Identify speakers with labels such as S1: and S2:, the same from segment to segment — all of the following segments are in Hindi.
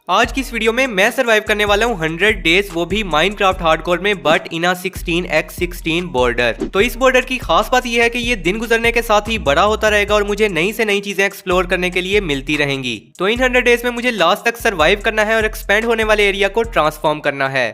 S1: आज की इस वीडियो में मैं सरवाइव करने वाला हूँ 100 डेज, वो भी माइनक्राफ्ट हार्डकोर में, बट इन 16x16 बॉर्डर। तो इस बॉर्डर की खास बात यह है कि ये दिन गुजरने के साथ ही बड़ा होता रहेगा और मुझे नई से नई चीजें एक्सप्लोर करने के लिए मिलती रहेंगी। तो इन 100 डेज में मुझे लास्ट तक सरवाइव करना है और एक्सपेंड होने वाले एरिया को ट्रांसफॉर्म करना है।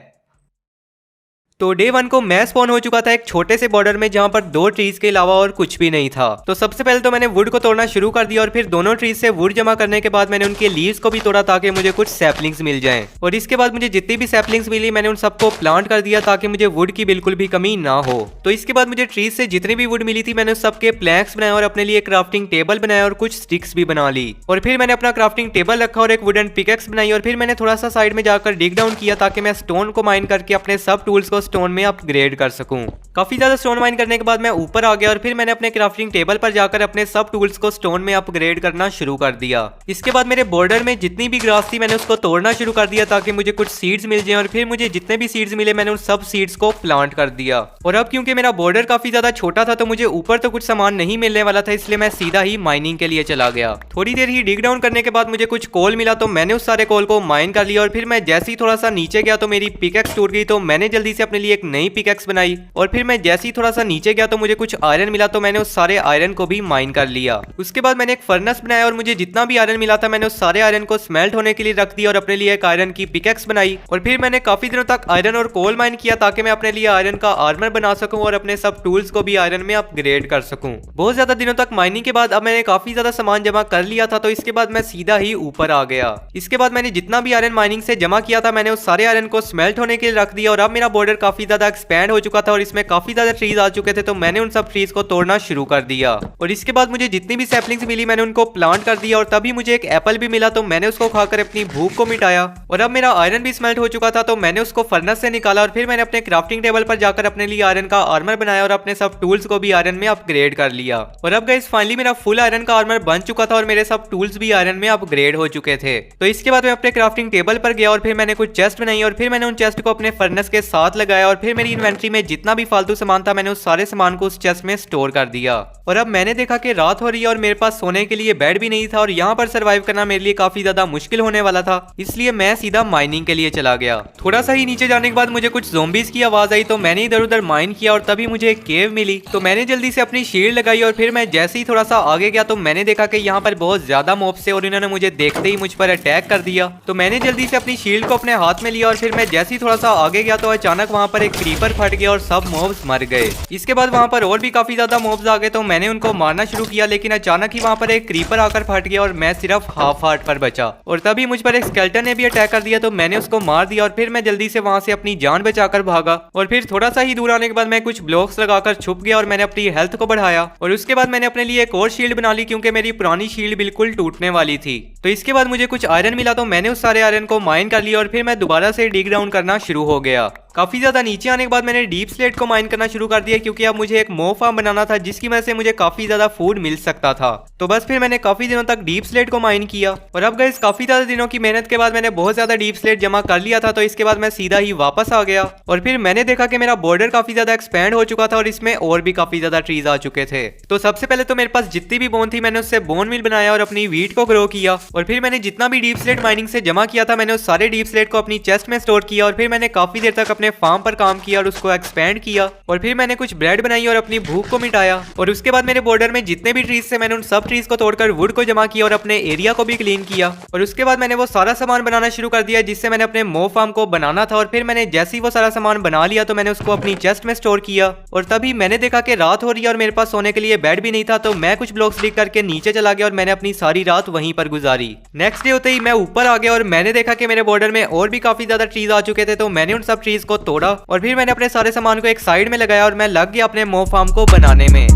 S1: तो डे 1 को मैं स्पॉन हो चुका था एक छोटे से बॉर्डर में जहां पर 2 ट्रीज के अलावा और कुछ भी नहीं था। तो सबसे पहले तो मैंने वुड को तोड़ना शुरू कर दिया और फिर दोनों ट्रीज से वुड जमा करने के बाद मैंने उनके लीव्स को भी तोड़ा ताकि मुझे कुछ सैपलिंग्स मिल जाएं। और इसके बाद मुझे जितनी भी सैपलिंग्स मिली मैंने उन सबको प्लांट कर दिया ताकि मुझे वुड की बिल्कुल भी कमी ना हो। तो इसके बाद मुझे ट्रीज से जितनी भी वुड मिली थी मैंने उस सबके प्लैंक्स बनाए और अपने लिए क्राफ्टिंग टेबल बनाया और कुछ स्टिक्स भी बना ली। और फिर मैंने अपना क्राफ्टिंग टेबल रखा और एक वुडन पिकेक्स बनाई और फिर मैंने थोड़ा सा साइड में जाकर डिग डाउन किया ताकि मैं स्टोन को माइन करके अपने सब टूल्स को स्टोन में अपग्रेड कर सकूं। काफी ज्यादा स्टोन माइन करने के बाद मैं ऊपर आ गया और फिर मैंने अपने क्राफ्टिंग टेबल पर जाकर अपने सब टूल्स को स्टोन में अपग्रेड करना शुरू कर दिया। इसके बाद मेरे बॉर्डर में जितनी भी ग्रास थी मैंने उसको तोड़ना शुरू कर दिया ताकि मुझे कुछ सीड्स मिल जाएं और फिर मुझे जितने भी सीड्स मिले मैंने उन सब सीड्स को प्लांट कर दिया। और अब क्योंकि मेरा बॉर्डर काफी ज्यादा छोटा था तो मुझे ऊपर तो कुछ सामान नहीं मिलने वाला था, इसलिए मैं सीधा ही माइनिंग के लिए चला गया। थोड़ी देर ही डिग डाउन करने के बाद मुझे कुछ कोल मिला तो मैंने उस सारे कोल को माइन कर लिया और फिर मैं जैसे ही थोड़ा सा नीचे गया तो मेरी पिकेक्स टूट गई। तो मैंने जल्दी से अपने लिए एक नई पिकेक्स बनाई और फिर मैं जैसे ही थोड़ा सा नीचे गया तो मुझे कुछ आयरन मिला तो मैंने उस सारे आयरन को भी माइन कर लिया। उसके बाद मैंने एक फर्नेस बनाया और मुझे जितना भी आयरन मिला था मैंने उस सारे आयरन को स्मेल्ट होने के लिए रख दिया और अपने लिए एक आयरन की पिकेक्स बनाई। और फिर मैंने काफी दिनों तक आयरन और कोल माइन किया ताकि मैं अपने लिए आयरन का आर्मर बना सकूं और अपने सब टूल्स को भी आयरन में अपग्रेड कर सकूं। बहुत ज्यादा दिनों तक माइनिंग के बाद अब मैंने काफी ज्यादा सामान जमा कर लिया था तो इसके बाद मैं सीधा ही ऊपर आ गया। इसके बाद मैंने जितना भी आयरन माइनिंग से जमा किया था मैंने उस सारे आयरन को स्मेल्ट होने के लिए रख दिया और अब मेरा बॉर्डर काफी ज्यादा एक्सपैंड हो चुका था और इसमें काफी ज्यादा ट्रीज आ चुके थे तो मैंने उन सब ट्रीज को तोड़ना शुरू कर दिया। और इसके बाद मुझे जितनी भी सैपलिंग्स मिली मैंने उनको प्लांट कर दिया और तभी मुझे एक एप्पल भी मिला तो मैंने उसको खाकर अपनी भूख को मिटाया। और अब मेरा आयरन भी स्मेल्ट हो चुका था तो मैंने उसको फर्नेस से निकाला और फिर मैंने अपने क्राफ्टिंग टेबल पर जाकर अपने लिए आयरन का आर्मर बनाया और अपने सब टूल्स को भी आयरन में अपग्रेड कर लिया। और अब गाइस फाइनली मेरा फुल आयरन का आर्मर बन चुका था और मेरे सब टूल्स भी आयरन में अपग्रेड हो चुके थे। तो इसके बाद मैं अपने क्राफ्टिंग टेबल पर गया और फिर मैंने कुछ चेस्ट बनाई और फिर मैंने उन चेस्ट को अपने फर्नेस के साथ लगाया और फिर मेरी इन्वेंट्री में जितना भी फालतू सामान था मैंने उस सारे सामान को उस चेस्ट में स्टोर कर दिया। और अब मैंने देखा कि रात हो रही है और मेरे पास सोने के लिए बेड भी नहीं था और यहाँ पर सरवाइव करना मेरे लिए काफी ज्यादा मुश्किल होने वाला था, इसलिए मैं सीधा माइनिंग के लिए चला गया। थोड़ा सा ही नीचे जाने के बाद मुझे कुछ ज़ोंबीज की आवाज आई तो मैंने इधर उधर माइन किया और तभी मुझे एक केव मिली तो मैंने जल्दी से अपनी शील्ड लगाई और फिर मैं जैसे ही थोड़ा सा आगे गया तो मैंने देखा कि यहाँ पर बहुत ज्यादा मॉब्स थे और इन्होंने मुझे देखते ही मुझ पर अटैक कर दिया। तो मैंने जल्दी से अपनी शील्ड को अपने हाथ में लिया और फिर मैं जैसे ही थोड़ा सा आगे गया तो अचानक वहाँ पर एक क्रीपर फट गया और सब मॉब्स मर गए। इसके बाद वहाँ पर और भी काफी ज्यादा मॉब्स आ गए तो मैंने उनको मारना शुरू किया लेकिन अचानक ही वहाँ पर एक क्रीपर आकर फट गया और मैं सिर्फ हाफ हार्ट पर बचा। और तभी मुझ पर एक स्केलेटन ने भी अटैक कर दिया तो मैंने उसको मार दिया और फिर मैं जल्दी से वहाँ से अपनी जान बचाकर भागा। और फिर थोड़ा सा ही दूर आने के बाद मैं कुछ ब्लॉक्स लगाकर छुप गया और मैंने अपनी हेल्थ को बढ़ाया। और उसके बाद मैंने अपने लिए एक और शील्ड बना ली क्योंकि मेरी पुरानी शील्ड बिल्कुल टूटने वाली थी। तो इसके बाद मुझे कुछ आयरन मिला तो मैंने उस सारे आयरन को माइन कर लिया और फिर मैं दोबारा से डिग डाउन करना शुरू हो गया। काफी ज्यादा नीचे आने के बाद मैंने डीप स्लेट को माइन करना शुरू कर दिया क्योंकि अब मुझे एक मॉब फार्म बनाना था जिसकी वजह से मुझे काफी ज्यादा फूड मिल सकता था। तो बस फिर मैंने काफी दिनों तक डीप स्लेट को माइन किया और अब गाइस काफी ज्यादा दिनों की मेहनत के बाद मैंने बहुत ज्यादा डीप स्लेट जमा कर लिया था तो इसके बाद मैं सीधा ही वापस आ गया। और फिर मैंने देखा कि मेरा बॉर्डर काफी ज्यादा एक्सपैंड हो चुका था और इसमें और भी काफी ज्यादा ट्रीज आ चुके थे। तो सबसे पहले तो मेरे पास जितनी भी बोन थी मैंने उससे बोन मिल बनाया और अपनी वीट को ग्रो किया। और फिर मैंने जितना भी डीप स्लेट माइनिंग से जमा किया था मैंने उस सारे डीप स्लेट को अपनी चेस्ट में स्टोर किया और फिर मैंने काफी देर तक अपने फार्म पर काम किया और उसको एक्सपेंड किया। और फिर मैंने कुछ ब्रेड बनाई और अपनी भूख को मिटाया। और उसके बाद मेरे बॉर्डर में जितने भी ट्रीज थे मैंने उन सब ट्रीज को तोड़कर वुड को जमा किया और अपने एरिया को भी क्लीन किया। और उसके बाद मैंने वो सारा सामान बनाना शुरू कर दिया जिससे मैंने अपने मॉब फार्म को बनाना था। और फिर मैंने जैसे ही वो सारा सामान बना लिया तो मैंने उसको अपनी चेस्ट में स्टोर किया। और तभी मैंने देखा कि रात हो रही है और मेरे पास सोने के लिए बेड भी नहीं था तो मैं कुछ ब्लॉक्स लिख करके नीचे चला गया और मैंने अपनी सारी रात वहीं पर गुजारी। नेक्स्ट डे होते ही मैं ऊपर आ गया और मैंने देखा कि मेरे बॉर्डर में और भी काफी ज्यादा ट्रीज आ चुके थे तो मैंने उन सब ट्रीज को तोड़ा और फिर मैंने अपने सारे सामान को एक साइड में लगाया और मैं लग गया अपने मॉब फार्म को बनाने में।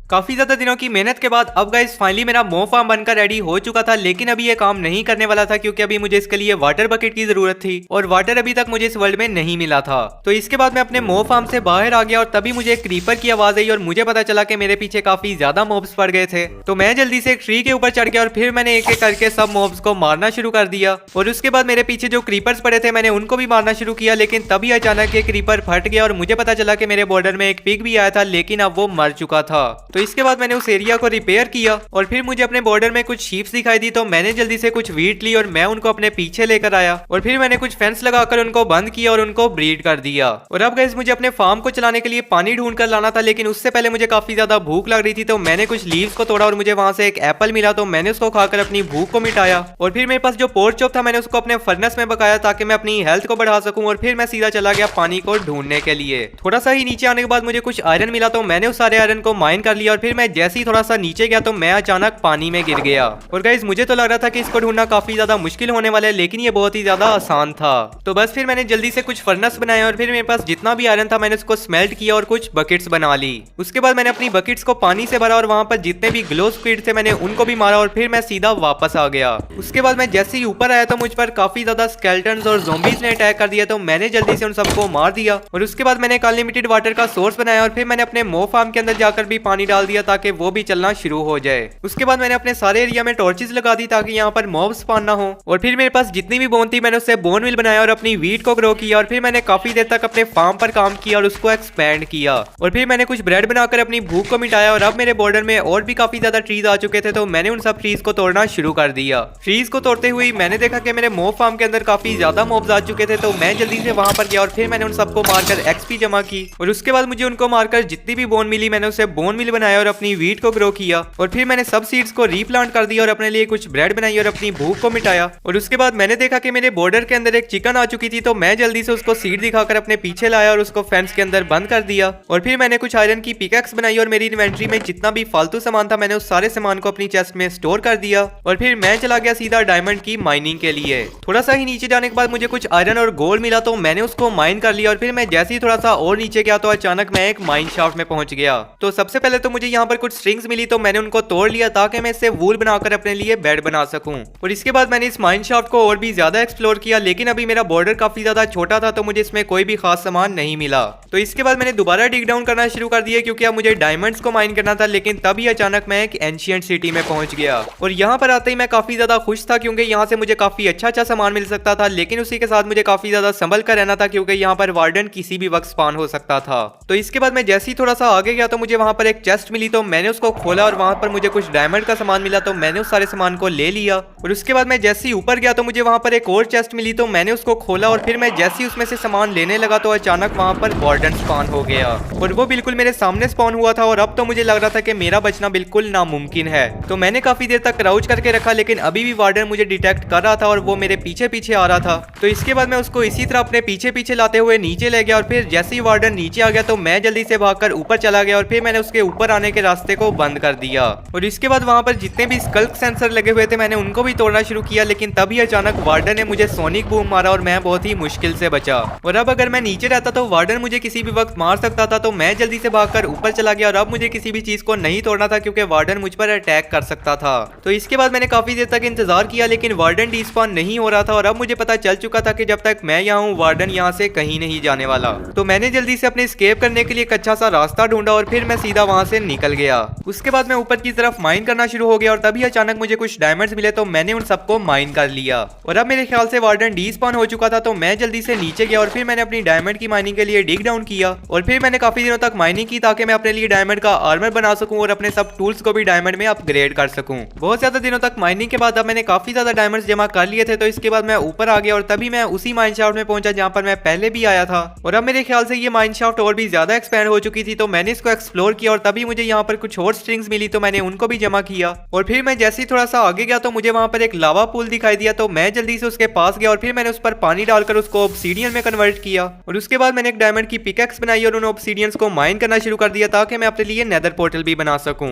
S1: काफी ज्यादा दिनों की मेहनत के बाद अब गाइस फाइनली मेरा मो फार्म बनकर रेडी हो चुका था, लेकिन अभी ये काम नहीं करने वाला था क्योंकि अभी मुझे इसके लिए वाटर बकेट की जरूरत थी और वाटर अभी तक मुझे इस वर्ल्ड में नहीं मिला था। तो इसके बाद मैं अपने मो फार्म से बाहर आ गया और तभी मुझे एक क्रीपर की आवाज आई और मुझे पता चला कि मेरे पीछे काफी ज्यादा मॉब्स पड़ गए थे। तो मैं जल्दी से एक ट्री के ऊपर चढ़ गया और फिर मैंने एक एक करके सब मॉब्स को मारना शुरू कर दिया। और उसके बाद मेरे पीछे जो क्रीपर्स पड़े थे मैंने उनको भी मारना शुरू किया, लेकिन तभी अचानक एक क्रीपर फट गया और मुझे पता चला कि मेरे बॉर्डर में एक पिग भी आया था, लेकिन अब वो मर चुका था। तो इसके बाद मैंने उस एरिया को रिपेयर किया और फिर मुझे अपने बॉर्डर में कुछ शीप्स दिखाई दी, तो मैंने जल्दी से कुछ वीट ली और मैं उनको अपने पीछे लेकर आया और फिर मैंने कुछ फेंस लगाकर उनको बंद किया और उनको ब्रीड कर दिया। और अब गाइस मुझे अपने फार्म को चलाने के लिए पानी ढूंढ कर लाना था, लेकिन उससे पहले मुझे काफी ज्यादा भूख लग रही थी। तो मैंने कुछ लीव्स को तोड़ा और मुझे वहां से एक एप्पल मिला, तो मैंने उसको खाकर अपनी भूख को मिटाया। और फिर मेरे पास जो पोर्क चॉप था मैंने उसको अपने फर्नेस में पकाया ताकि मैं अपनी हेल्थ को बढ़ा सकूं। और फिर मैं सीधा चला गया पानी को ढूंढने के लिए। थोड़ा सा ही नीचे आने के बाद मुझे कुछ आयरन मिला, तो मैंने उस सारे आयरन को माइन कर लिया। और फिर मैं जैसे ही थोड़ा सा नीचे गया तो मैं अचानक पानी में गिर गया। और गाइस मुझे तो लग रहा था कि इसको ढूंढना काफी ज्यादा मुश्किल होने वाला है, लेकिन ये बहुत ही ज्यादा आसान था। तो बस फिर मैंने जल्दी से कुछ फर्नेस बनाया और फिर मेरे पास जितना भी आयरन था मैंने उसको स्मेल्ट किया और कुछ बकेट्स बना ली। उसके बाद मैंने अपनी बकेट्स को पानी से भरा और वहां पर जितने भी ग्लो स्क्विड थे मैंने उनको भी मारा और फिर मैं सीधा वापस आ गया। उसके बाद मैं जैसे ही ऊपर आया तो मुझ पर काफी ज्यादा स्केलेटन्स और ज़ॉम्बीज ने अटैक कर दिया, तो मैंने जल्दी से उन सबको मार दिया। और उसके बाद मैंने एक अनलिमिटेड वाटर का सोर्स बनाया और फिर मैंने अपने मो फार्म के अंदर जाकर भी पानी डाल दिया ताकि वो भी चलना शुरू हो जाए। उसके बाद मैंने अपने सारे एरिया में टॉर्चेस लगा दी ताकि यहाँ पर मॉब स्पॉन ना हो। और फिर मेरे पास जितनी भी बोन थी मैंने उससे बोन मिल बनाया और अपनी वीट को ग्रो किया। और फिर मैंने काफी देर तक अपने फार्म पर काम किया और उसको एक्सपेंड किया। और फिर मैंने कुछ ब्रेड बनाकर अपनी भूख को मिटाया। और अब मेरे बॉर्डर में और भी काफी ज्यादा ट्रीज आ चुके थे, तो मैंने उन सब ट्रीज को तोड़ना शुरू कर दिया। ट्रीज को तोड़ते हुए मैंने देखा कि मेरे मॉब फार्म के अंदर काफी ज्यादा मॉब्स आ चुके थे, तो मैं जल्दी से वहां पर गया और फिर मैंने उन सबको मारकर एक्सपी जमा की। और उसके बाद मुझे उनको मारकर जितनी भी बोन मिली मैंने उसे बोन मिल बनाया और अपनी वीट को ग्रो किया। और फिर मैंने सब सीड्स को रीप्लांट कर दिया और अपने लिए कुछ ब्रेड बनाई और अपनी भूख को मिटाया। और उसके बाद मैंने देखा कि मेरे बॉर्डर के अंदर एक चिकन आ चुकी थी, तो मैं जल्दी से उसको सीड दिखाकर अपने पीछे लाया और उसको फेंस के अंदर बंद कर दिया। और फिर मैंने कुछ आयरन की पिकैक्स बनाई और मेरी इन्वेंट्री में जितना भी फालतू सामान था मैंने उस सारे सामान को अपनी चेस्ट में स्टोर कर दिया। और फिर मैं चला गया सीधा डायमंड की माइनिंग के लिए। थोड़ा सा ही नीचे जाने के बाद मुझे कुछ आयरन और गोल्ड मिला, तो मैंने उसको माइन कर लिया। और फिर मैं जैसे ही थोड़ा सा और नीचे गया तो अचानक मैं एक माइन शाफ्ट में पहुंच गया। तो सबसे पहले तो मुझे यहाँ पर कुछ स्ट्रिंग्स मिली, तो मैंने उनको तोड़ लिया ताकि मैं इससे वूल बनाकर अपने लिए बेड बना सकूं। और इसके बाद मैंने इस माइन शाफ्ट को और भी ज्यादा एक्सप्लोर किया, लेकिन अभी मेरा बॉर्डर काफी ज्यादा छोटा था तो मुझे इसमें कोई भी खास सामान नहीं मिला। तो इसके बाद मैंने दोबारा डिग डाउन करना शुरू कर दिया क्योंकि अब मुझे डायमंड्स को माइन करना था। लेकिन तभी अचानक मैं एक एंशिएंट सिटी में पहुंच गया और यहाँ पर आते ही मैं काफी ज्यादा खुश था क्योंकि यहाँ से मुझे काफी अच्छा सामान मिल सकता था। लेकिन उसी के साथ मुझे काफी ज्यादा संभल कर रहना था क्योंकि यहाँ पर वार्डन किसी भी वक्त स्पॉन हो सकता था। तो इसके बाद मैं जैसे ही थोड़ा सा आगे गया तो मुझे वहां पर एक चेस्ट मिली, तो मैंने उसको खोला और वहां पर मुझे कुछ डायमंड का सामान मिला, तो मैंने उस सारे सामान को ले लिया। और उसके बाद मैं जैसे ही ऊपर गया तो मुझे वहां पर एक और चेस्ट मिली, तो मैंने उसको खोला और फिर मैं जैसे ही उसमें से सामान लेने लगा तो अचानक वहां पर वार्डन स्पॉन हो गया और वो बिल्कुल मेरे सामने स्पॉन हुआ था। और अब तो मुझे लग रहा था कि मेरा बचना बिल्कुल नामुमकिन है। तो मैंने काफी देर तक क्राउच करके रखा, लेकिन अभी भी वार्डन मुझे डिटेक्ट कर रहा था और वो मेरे पीछे पीछे आ रहा था। तो इसके बाद मैं उसको इसी तरह अपने पीछे पीछे लाते हुए नीचे ले गया और फिर जैसे ही वार्डन नीचे आ गया तो मैं जल्दी से भागकर ऊपर चला गया और फिर मैंने उसके ऊपर आने के रास्ते को बंद कर दिया। और इसके बाद वहां पर जितने भी स्कल्क सेंसर लगे हुए थे मैंने उनको भी तोड़ना शुरू किया, लेकिन तभी अचानक वार्डन ने मुझे सोनिक बूम मारा और मैं बहुत ही मुश्किल से बचा। और अब अगर मैं नीचे रहता तो वार्डन मुझे किसी भी वक्त मार सकता था, तो मैं जल्दी से भागकर ऊपर चला गया और अब मुझे किसी भी चीज को नहीं तोड़ना था क्योंकि वार्डन मुझ पर अटैक कर सकता था। तो इसके बाद मैंने काफी देर तक इंतजार किया लेकिन वार्डन डिस्पॉन नहीं हो रहा था और अब मुझे पता चल चुका था कि जब तक मैं यहाँ हूँ वार्डन यहाँ से कहीं नहीं जाने वाला। तो मैंने जल्दी से अपने एस्केप करने के लिए एक अच्छा सा रास्ता ढूंढा और फिर मैं सीधा वहां से निकल गया। उसके बाद मैं ऊपर की तरफ माइन करना शुरू हो गया और तभी अचानक मुझे कुछ डायमंड्स मिले, तो मैंने उन सबको माइन कर लिया। और अब मेरे ख्याल से वार्डन डिस्पॉन हो चुका था, तो मैं जल्दी से नीचे गया और फिर मैंने अपनी डायमंड की माइनिंग के लिए डिग डाउन किया और फिर मैंने काफी दिनों तक माइनिंग की ताकि मैं अपने लिए डायमंड का आर्मर बना सकूं और अपने सब टूल्स को भी डायमंड में अपग्रेड कर सकूं। बहुत ज्यादा दिनों तक माइनिंग के बाद अब मैंने काफी ज्यादा डायमंड्स जमा कर लिए थे, तो इसके बाद मैं ऊपर आ गया और तभी मैं उसी माइन शाफ्ट में पहुंचा जहां पर मैं पहले भी आया था। और अब मेरे ख्याल से ये माइन शाफ्ट और भी ज्यादा एक्सपेंड हो चुकी थी, तो मैंने इसको एक्सप्लोर किया और तभी मुझे यहाँ पर कुछ और स्ट्रिंग्स मिली, तो मैंने उनको भी जमा किया। और फिर मैं जैसे ही थोड़ा सा आगे गया तो मुझे वहां पर एक लावा पूल दिखाई दिया, तो मैं जल्दी से उसके पास गया और फिर मैंने उस पर पानी डालकर उसको ऑब्सीडियन में कन्वर्ट किया। और उसके बाद मैंने एक डायमंड की पिकैक्स बनाई और उन ऑब्सीडियंस को माइन करना शुरू कर दिया ताकि मैं अपने लिए नेदर पोर्टल भी बना सकूं।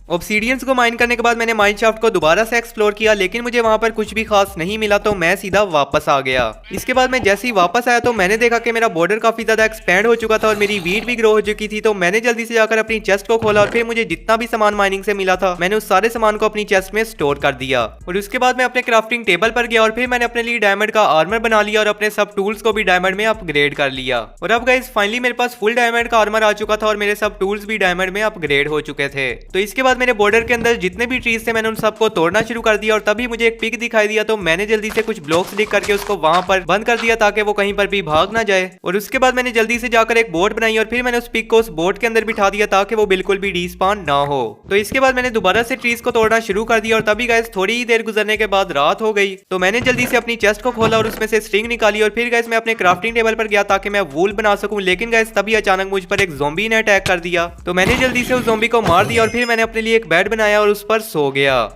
S1: ऑब्सीडियंस को माइन करने के बाद मैंने माइन शाफ्ट को दोबारा से एक्सप्लोर किया, लेकिन मुझे वहां पर कुछ भी खास नहीं मिला, तो मैं सीधा वापस आ गया। इसके बाद मैं जैसे ही वापस आया तो मैंने देखा कि मेरा बॉर्डर काफी ज्यादा एक्सपेंड हो चुका था और मेरी वीट भी ग्रो हो चुकी थी। तो मैंने जल्दी से जाकर अपनी चेस्ट को खोला और फिर मुझे जितना भी सामान माइनिंग से मिला था मैंने उस सारे सामान को अपनी चेस्ट में स्टोर कर दिया। और उसके बाद मैं अपने क्राफ्टिंग टेबल पर गया और फिर मैंने अपने लिए डायमंड का आर्मर बना लिया और अपने सब टूल्स को भी डायमंड में अपग्रेड कर लिया। और अब गाइस फाइनली मेरे पास फुल डायमंड का आर्मर आ चुका था और मेरे सब टूल्स भी डायमंड में अपग्रेड हो चुके थे। तो इसके बाद मेरे बॉर्डर के अंदर जितने भी ट्रीज थे मैंने उन सबको तोड़ना शुरू कर दिया और तभी मुझे एक पिग दिखाई दिया। तो मैंने जल्दी से कुछ ब्लॉक्स लिख करके उसको वहां पर बंद कर दिया ताकि वो कहीं पर भी भाग ना जाए। और उसके बाद मैंने जल्दी से जाकर एक बोट बनाई और फिर मैंने उस पिग को उस बोट के अंदर बिठा दिया ताकि वो बिल्कुल भी डिस्पॉन ना हो। तो इसके बाद मैंने दोबारा से ट्रीज को तोड़ना शुरू कर दिया और तभी गाइस थोड़ी ही देर गुजरने के बाद रात हो गई। तो मैंने जल्दी से अपनी चेस्ट को खोला और उसमें से स्ट्रिंग निकाली और फिर गाइस मैं अपने क्राफ्टिंग टेबल पर गया ताकि मैं वूल बना सकूं। लेकिन गाइस तभी अचानक मुझ पर एक ज़ॉम्बी ने अटैक कर दिया। तो मैंने जल्दी से उस ज़ॉम्बी को मार दिया और फिर मैंने अपने लिए एक बेड बनाया और उस पर सो गया।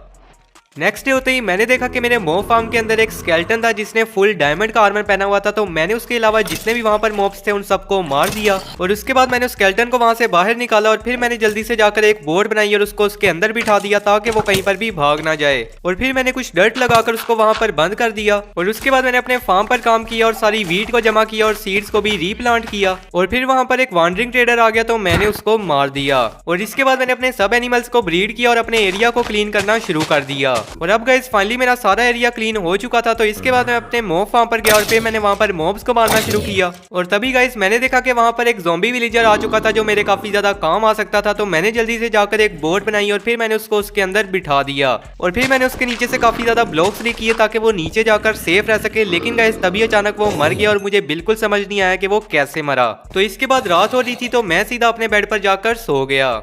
S1: नेक्स्ट डे होते ही मैंने देखा कि मेरे मॉब फार्म के अंदर एक स्केलेटन था जिसने फुल डायमंड का आर्मर पहना हुआ था। तो मैंने उसके अलावा जितने भी वहां पर मॉब्स थे उन सबको मार दिया और उसके बाद मैंने स्केलेटन को वहां से बाहर निकाला और फिर मैंने जल्दी से जाकर एक बोर्ड बनाई और उसको उसके अंदर बिठा दिया ताकि वो कहीं पर भी भाग ना जाए। और फिर मैंने कुछ डर्ट लगाकर उसको वहां पर बंद कर दिया और उसके बाद मैंने अपने फार्म पर काम किया और सारी वीट को जमा किया और सीड्स को भी रीप्लांट किया। और फिर वहां पर एक वांडरिंग ट्रेडर आ गया तो मैंने उसको मार दिया। और इसके बाद मैंने अपने सब एनिमल्स को ब्रीड किया और अपने एरिया को क्लीन करना शुरू कर दिया। और अब गाइस फाइनली मेरा सारा एरिया क्लीन हो चुका था। तो इसके बाद मैं अपने मॉब फार्म पर गया और फिर मैंने वहां पर मॉब्स को मारना शुरू किया। और तभी गाइस मैंने देखा कि वहां पर एक ज़ॉम्बी विलेजर आ चुका था जो मेरे काफी ज्यादा काम आ सकता था। तो मैंने जल्दी से जाकर एक बोट बनाई और फिर मैंने उसको उसके अंदर बिठा दिया और फिर मैंने उसके नीचे से काफी ज्यादा ब्लॉक्स भी किए ताकि वो नीचे जाकर सेफ रह सके। लेकिन गाइस तभी अचानक वो मर गया और मुझे बिल्कुल समझ नहीं आया कि वो कैसे मरा। तो इसके बाद रात हो रही थी तो मैं सीधा अपने बेड पर जाकर सो गया।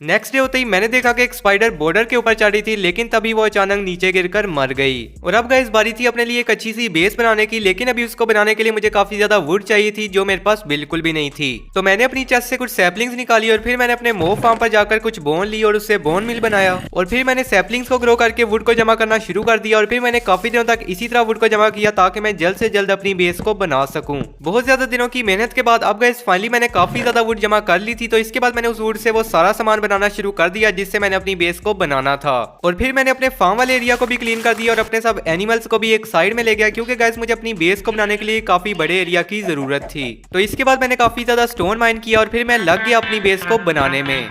S1: नेक्स्ट डे होते ही मैंने देखा कि एक स्पाइडर बॉर्डर के ऊपर चढ़ी थी, लेकिन तभी वो अचानक नीचे गिरकर मर गई। और अब गाइस बारी थी अपने लिए एक अच्छी सी बेस बनाने की, लेकिन अभी उसको बनाने के लिए मुझे काफी ज्यादा वुड चाहिए थी जो मेरे पास बिल्कुल भी नहीं थी। तो मैंने अपनी चेस्ट से कुछ सैपलिंग्स निकाली और फिर मैंने अपने मॉब फार्म पर जाकर कुछ बोन ली और उससे बोन मिल बनाया। और फिर मैंने सैपलिंग्स को ग्रो करके वुड को जमा करना शुरू कर दिया और फिर मैंने काफी दिनों तक इसी तरह वुड को जमा किया ताकि मैं जल्द से जल्द अपनी बेस को बना सकूं। बहुत ज्यादा दिनों की मेहनत के बाद अब गाइस फाइनली मैंने काफी ज्यादा वुड जमा कर ली थी। तो इसके बाद मैंने उस वुड से वो सारा सामान बनाना शुरू कर दिया जिससे मैंने अपनी बेस को बनाना था। और फिर मैंने अपने फार्म वाले एरिया को भी क्लीन कर दिया और अपने सब एनिमल्स को भी एक साइड में ले गया क्योंकि गाइस मुझे अपनी बेस को बनाने के लिए काफी बड़े एरिया की जरूरत थी। तो इसके बाद मैंने काफी ज्यादा स्टोन माइन किया और फिर मैं लग गया अपनी बेस को बनाने में।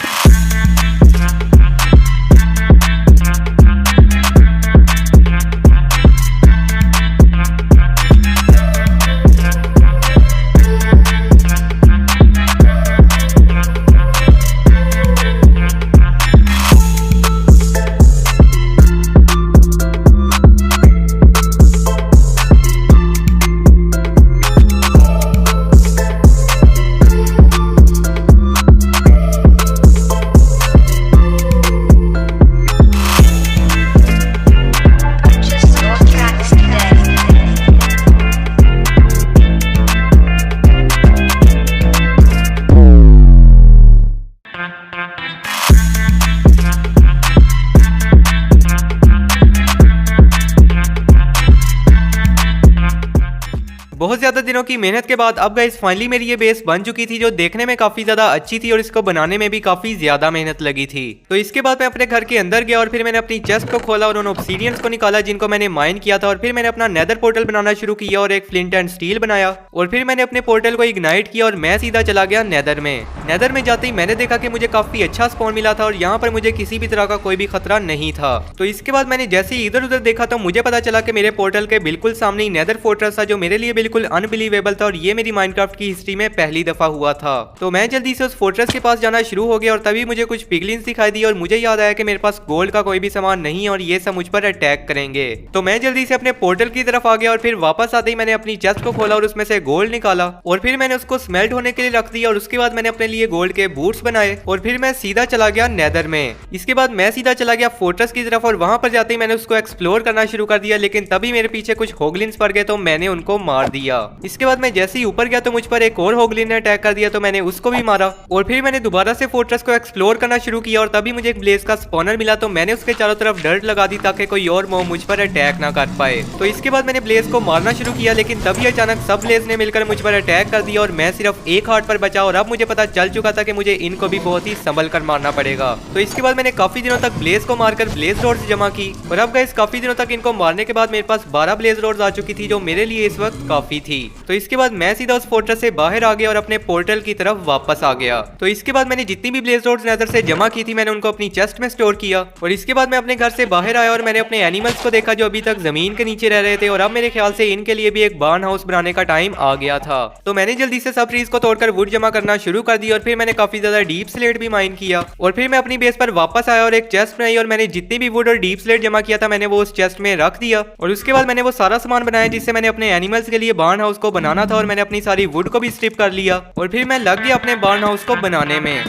S1: बहुत ज्यादा दिनों की मेहनत के बाद अब गाइस फाइनली मेरी ये बेस बन चुकी थी जो देखने में काफी ज्यादा अच्छी थी और इसको बनाने में भी काफी ज्यादा मेहनत लगी थी। तो इसके बाद मैं अपने घर के अंदर गया और फिर मैंने अपनी चेस्ट को खोला और उन ऑब्सीडियंस को निकाला जिनको मैंने माइन किया था। और फिर मैंने अपना नेदर पोर्टल बनाना शुरू किया और एक फ्लिंट एंड स्टील बनाया और फिर मैंने अपने पोर्टल को इग्नाइट किया और मैं सीधा चला गया नेदर में। नेदर में जाते ही मैंने देखा कि मुझे काफी अच्छा स्पॉन मिला था और यहाँ पर मुझे किसी भी तरह का कोई भी खतरा नहीं था। तो इसके बाद मैंने जैसे ही इधर उधर देखा तो मुझे पता चला कि मेरे पोर्टल के बिल्कुल सामने ही नेदर फोर्ट्रेस था जो मेरे लिए बिल्कुल अनबिलीवेबल था और ये मेरी माइनक्राफ्ट की हिस्ट्री में पहली दफा हुआ था। तो मैं जल्दी से उस फोर्ट्रेस के पास जाना शुरू हो गया और तभी मुझे कुछ पिगलिन्स दिखाई दी और मुझे याद आया कि मेरे पास गोल्ड का कोई भी सामान नहीं है और ये सब मुझ पर अटैक करेंगे। तो मैं जल्दी से अपने पोर्टल की तरफ आ गया और फिर वापस आते ही मैंने अपनी चेस्ट को खोला और उसमें से गोल्ड निकाला और फिर मैंने उसको स्मेल्ट होने के लिए रख दिया और उसके बाद मैंने अपने लिए गोल्ड के बूट्स बनाए और फिर मैं सीधा चला गया नेदर में। इसके बाद मैं सीधा चला गया फोर्ट्रेस की तरफ और वहां पर जाते ही मैंने उसको एक्सप्लोर करना शुरू कर दिया, लेकिन तभी मेरे पीछे कुछ होगलिन्स पड़ गए तो मैंने उनको मार दिया। इसके इसके बाद मैं जैसे ही ऊपर गया तो मुझ पर एक और होगलिन ने अटैक कर दिया, तो मैंने उसको भी मारा और फिर मैंने दोबारा से फोर्ट्रेस को एक्सप्लोर करना शुरू किया और तभी मुझे एक ब्लेज का स्पॉनर मिला। तो मैंने उसके चारों तरफ डर्ट लगा दी ताकि कोई और मॉब मुझ पर अटैक ना कर पाए। तो इसके बाद मैंने ब्लेज को मारना शुरू किया, लेकिन तभी अचानक सब ब्लेज ने मिलकर मुझ पर अटैक कर दिया और मैं सिर्फ एक हार्ट पर बचा और अब मुझे पता चल चुका था कि मुझे इनको भी बहुत ही संभल कर मारना पड़ेगा। तो इसके बाद मैंने काफी दिनों तक ब्लेज को मारकर ब्लेज रोड्स जमा की और अब गाइस काफी दिनों तक इनको मारने के बाद मेरे पास 12 ब्लेज रोड्स आ चुकी थी, जो मेरे लिए इस वक्त काफी थी। तो इसके बाद मैं सीधा उस फोर्ट्रेस से बाहर आ गया और अपने पोर्टल की तरफ वापस आ गया। तो इसके बाद मैंने जितनी भी ब्लेज रोड्स नेदर से जमा की थी मैंने उनको अपनी चेस्ट में स्टोर किया और इसके बाद मैं अपने घर से बाहर आया और मैंने अपने एनिमल्स को देखा जो अभी तक जमीन के नीचे रह रहे थे और अब मेरे ख्याल से इनके लिए भी एक बार्न हाउस बनाने का टाइम आ गया था। तो मैंने जल्दी से सब ट्रीज को तोड़कर वुड जमा करना शुरू कर दिया और फिर मैंने काफी ज्यादा डीप स्लेट भी माइन किया और फिर मैं अपनी बेस पर वापस आया और एक चेस्ट बनाई और मैंने जितनी भी वुड और डीप स्लेट जमा किया था मैंने वो उस चेस्ट में रख दिया और उसके बाद मैंने वो सारा सामान बनाया जिससे मैंने अपने एनिमल्स के लिए बार्न हाउस को बनाना था और मैंने अपनी सारी वुड को भी स्ट्रिप कर लिया और फिर मैं लग गया अपने बार्न हाउस को बनाने में।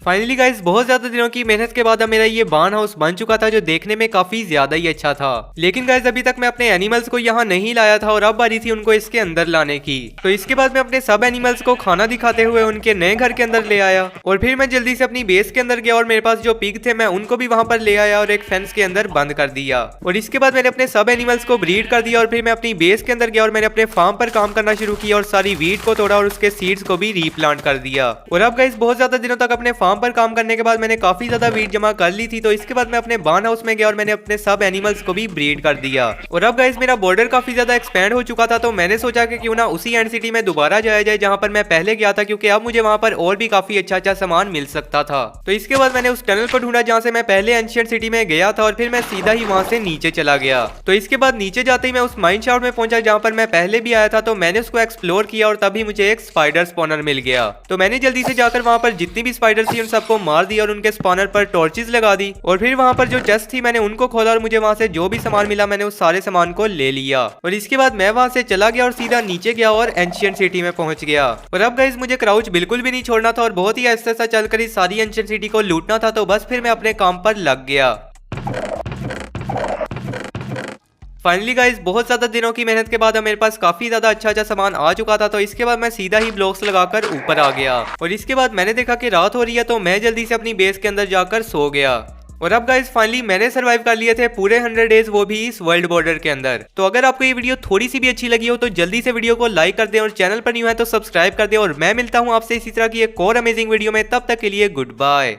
S1: फाइनली गाइस बहुत ज्यादा दिनों की मेहनत के बाद अब मेरा ये बार्न हाउस बन चुका था जो देखने में काफी ज्यादा ही अच्छा था। लेकिन गाइस अभी तक मैं अपने एनिमल्स को यहाँ नहीं लाया था और अब बारी थी उनको इसके अंदर लाने की। तो इसके बाद मैं अपने सब एनिमल्स को खाना दिखाते हुए उनके नए घर के अंदर ले आया और फिर मैं जल्दी से अपनी बेस के अंदर गया और मेरे पास जो पिग थे मैं उनको भी वहां पर ले आया और एक फेंस के अंदर बंद कर दिया और इसके बाद मैंने अपने सब एनिमल्स को ब्रीड कर दिया और फिर मैं अपनी बेस के अंदर गया और मैंने अपने फार्म पर काम करना शुरू किया और सारी वीट को तोड़ा और उसके सीड्स को भी रीप्लांट कर दिया। और अब गाइस बहुत ज्यादा दिनों तक अपने फार्म पर काम करने के बाद मैंने काफी ज्यादा वीट जमा कर ली थी। तो इसके बाद मैं अपने बार्न हाउस में गया और मैंने अपने सब एनिमल्स को भी ब्रीड कर दिया और अब गाइस मेरा बॉर्डर काफी ज्यादा एक्सपेंड हो चुका था। तो मैंने सोचा कि क्यों ना उसी एंड सिटी में दोबारा जाया जाए जहां पर मैं पहले गया था, क्योंकि अब मुझे वहां पर और भी काफी अच्छा सामान मिल सकता था। तो इसके बाद मैंने उस टनल को ढूंढा जहां से मैं पहले एंशिएंट सिटी में गया था और फिर मैं सीधा ही वहां से नीचे चला गया। तो इसके बाद नीचे जाते ही मैं उस माइन शाफ्ट में पहुंचा जहां पर मैं पहले भी आया था। तो मैंने उसको एक्सप्लोर किया और तभी मुझे एक स्पाइडर स्पॉनर मिल गया। तो मैंने जल्दी से जाकर वहां पर जितनी भी स्पाइडर थी उन सबको मार दिया और उनके स्पॉनर पर टॉर्चेस लगा दी और फिर वहां पर जो चेस्ट थी मैंने उनको खोला और मुझे वहां से जो भी सामान मिला मैंने उस सारे सामान को ले लिया और इसके बाद मैं वहां से चला गया और सीधा नीचे गया और एंशिएंट सिटी में पहुंच गया। और अब गाइस मुझे क्राउच बिल्कुल भी नहीं छोड़ना था और बहुत ही ऐसा ऐसा चलकर इस सारी एंशिएंट सिटी को लूटना था। तो बस फिर मैं अपने काम पर लग गया। फाइनली गाइस बहुत ज्यादा दिनों की मेहनत के बाद अब मेरे पास काफी ज्यादा अच्छा सामान आ चुका था। तो इसके बाद मैं सीधा ही ब्लॉक्स लगाकर ऊपर आ गया और इसके बाद मैंने देखा कि रात हो रही है तो मैं जल्दी से अपनी बेस के अंदर जाकर सो गया। और अब गाइस फाइनली मैंने सरवाइव कर लिए थे पूरे 100 डेज, वो भी इस वर्ल्ड बॉर्डर के अंदर। तो अगर आपको ये वीडियो थोड़ी सी भी अच्छी लगी हो तो जल्दी से वीडियो को लाइक कर दें और चैनल पर न्यू है तो सब्सक्राइब कर दें और मैं मिलता हूँ आपसे इसी तरह की एक और अमेजिंग वीडियो में। तब तक के लिए गुड बाय।